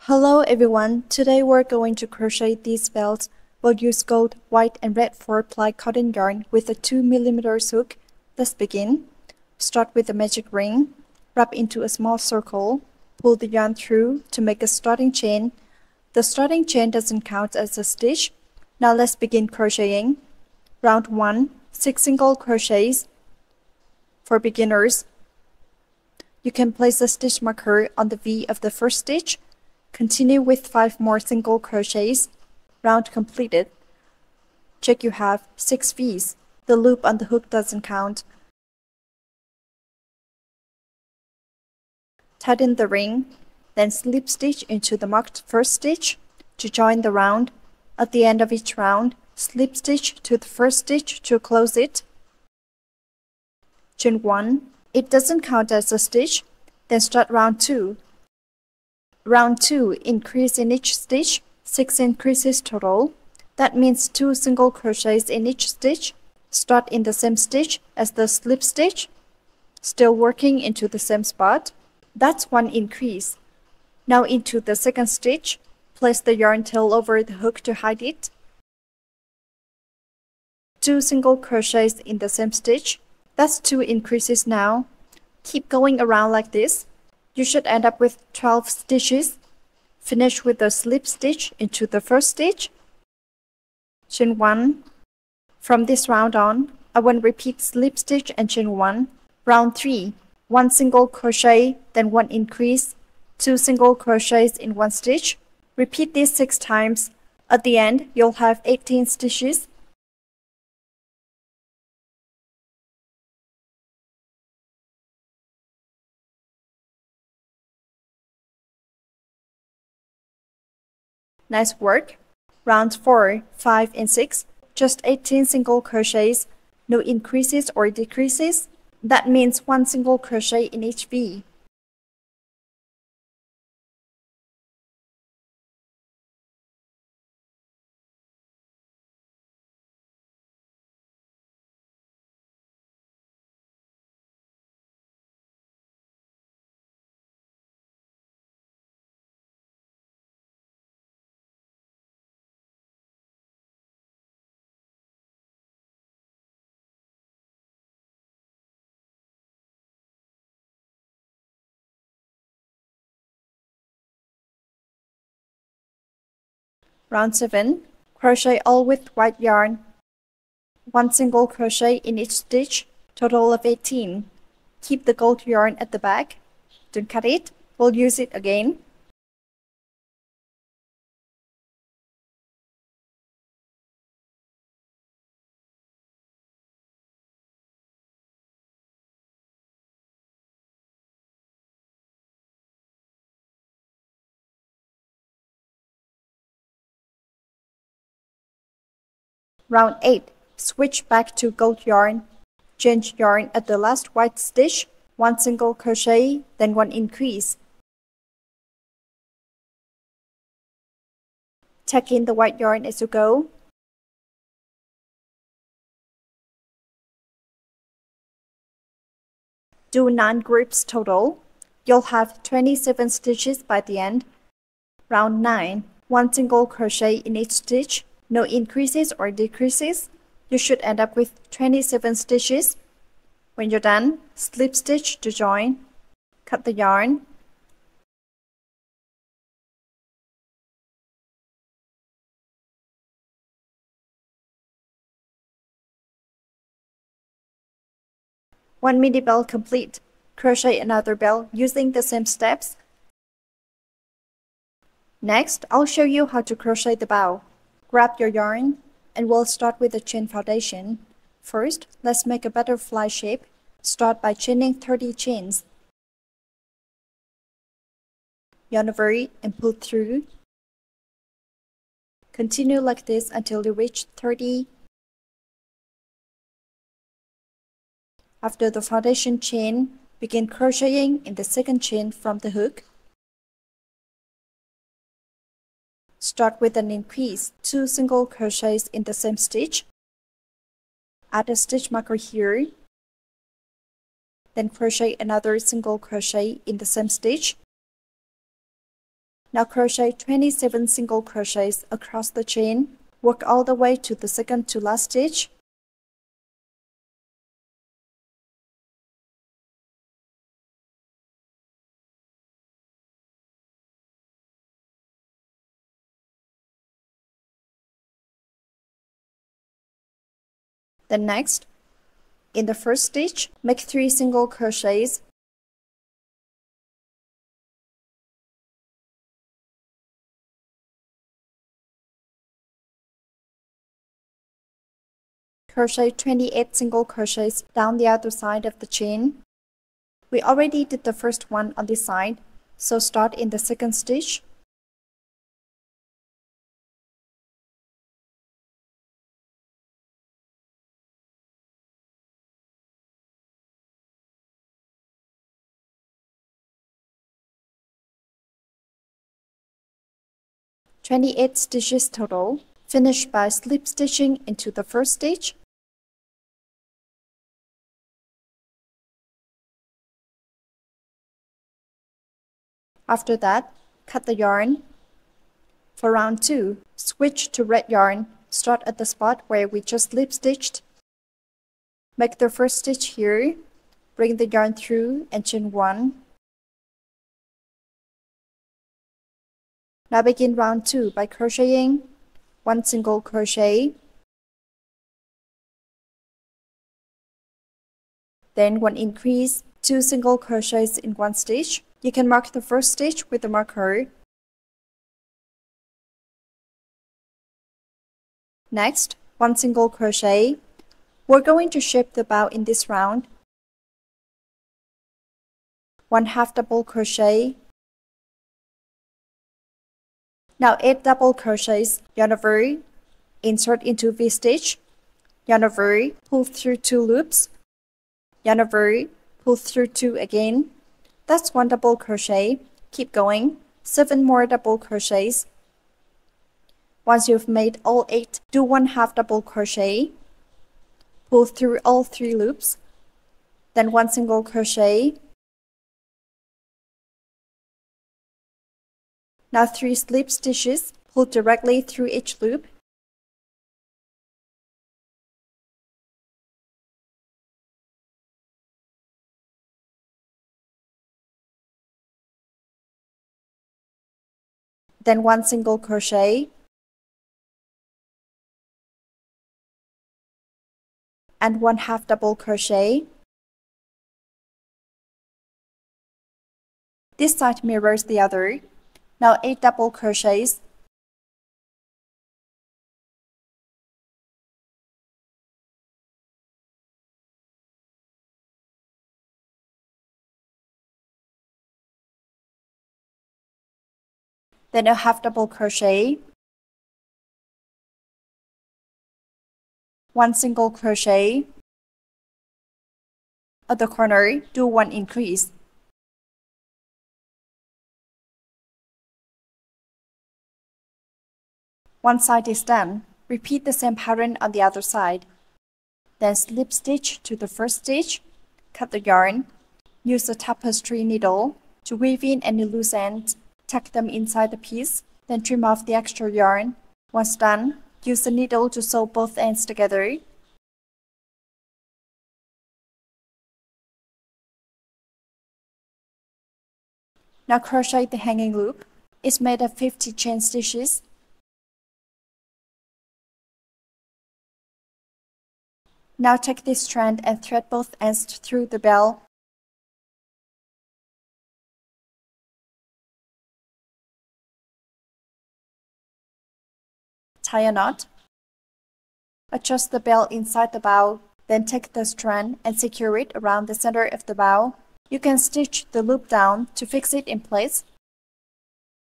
Hello everyone, today we're going to crochet these belts. We'll use gold, white and red 4-ply cotton yarn with a 2mm hook. Let's begin. Start with a magic ring, wrap into a small circle, pull the yarn through to make a starting chain. The starting chain doesn't count as a stitch. Now let's begin crocheting. Round 1, 6 single crochets. For beginners, you can place a stitch marker on the V of the first stitch. Continue with 5 more single crochets. Round completed. Check you have 6 V's. The loop on the hook doesn't count. Tighten the ring, then slip stitch into the marked first stitch to join the round. At the end of each round, slip stitch to the first stitch to close it. Chain 1. It doesn't count as a stitch. Then start round 2. Round 2, increase in each stitch, 6 increases total. That means 2 single crochets in each stitch. Start in the same stitch as the slip stitch, still working into the same spot. That's 1 increase. Now into the second stitch, place the yarn tail over the hook to hide it. 2 single crochets in the same stitch. That's 2 increases now. Keep going around like this. You should end up with 12 stitches. Finish with a slip stitch into the first stitch. Chain 1. From this round on, I won't repeat slip stitch and chain 1. Round 3. 1 single crochet, then 1 increase, 2 single crochets in 1 stitch. Repeat this 6 times. At the end, you'll have 18 stitches. Nice work. Rounds 4, 5, and 6, just 18 single crochets, no increases or decreases. That means 1 single crochet in each V. Round 7, crochet all with white yarn. 1 single crochet in each stitch, total of 18. Keep the gold yarn at the back. Don't cut it, we'll use it again. Round 8, switch back to gold yarn. Change yarn at the last white stitch, 1 single crochet, then 1 increase. Tuck in the white yarn as you go. Do 9 groups total. You'll have 27 stitches by the end. Round 9, 1 single crochet in each stitch, no increases or decreases. You should end up with 27 stitches. When you're done, slip stitch to join. Cut the yarn. One mini bell complete. Crochet another bell using the same steps. Next, I'll show you how to crochet the bow. Grab your yarn, and we'll start with the chain foundation. First, let's make a butterfly shape. Start by chaining 30 chains. Yarn over it and pull through. Continue like this until you reach 30. After the foundation chain, begin crocheting in the second chain from the hook. Start with an increase, 2 single crochets in the same stitch. Add a stitch marker here. Then crochet another single crochet in the same stitch. Now crochet 27 single crochets across the chain. Work all the way to the second to last stitch. Then next, in the first stitch, make 3 single crochets. Crochet 28 single crochets down the other side of the chain. We already did the first one on this side, so start in the second stitch. "28 stitches total. Finish by slip stitching into the first stitch. After that, cut the yarn. For round 2, switch to red yarn. Start at the spot where we just slip stitched. Make the first stitch here. Bring the yarn through and chain 1. Now begin round 2 by crocheting 1 single crochet, then 1 increase, 2 single crochets in 1 stitch. You can mark the first stitch with the marker. Next, 1 single crochet. We're going to shape the bow in this round. 1 half double crochet. Now 8 double crochets, yarn over, insert into V-stitch, yarn over, pull through 2 loops, yarn over, pull through 2 again. That's 1 double crochet. Keep going. 7 more double crochets. Once you've made all 8, do 1 half double crochet, pull through all 3 loops, then 1 single crochet. Now 3 slip stitches, pull directly through each loop. Then 1 single crochet. And 1 half double crochet. This side mirrors the other. Now 8 double crochets. Then a half double crochet. 1 single crochet. At the corner, do 1 increase. One side is done. Repeat the same pattern on the other side. Then slip stitch to the first stitch. Cut the yarn. Use a tapestry needle to weave in any loose ends. Tuck them inside the piece. Then trim off the extra yarn. Once done, use the needle to sew both ends together. Now crochet the hanging loop. It's made of 50 chain stitches. Now take this strand and thread both ends through the bell. Tie a knot. Adjust the bell inside the bow, then take the strand and secure it around the center of the bow. You can stitch the loop down to fix it in place.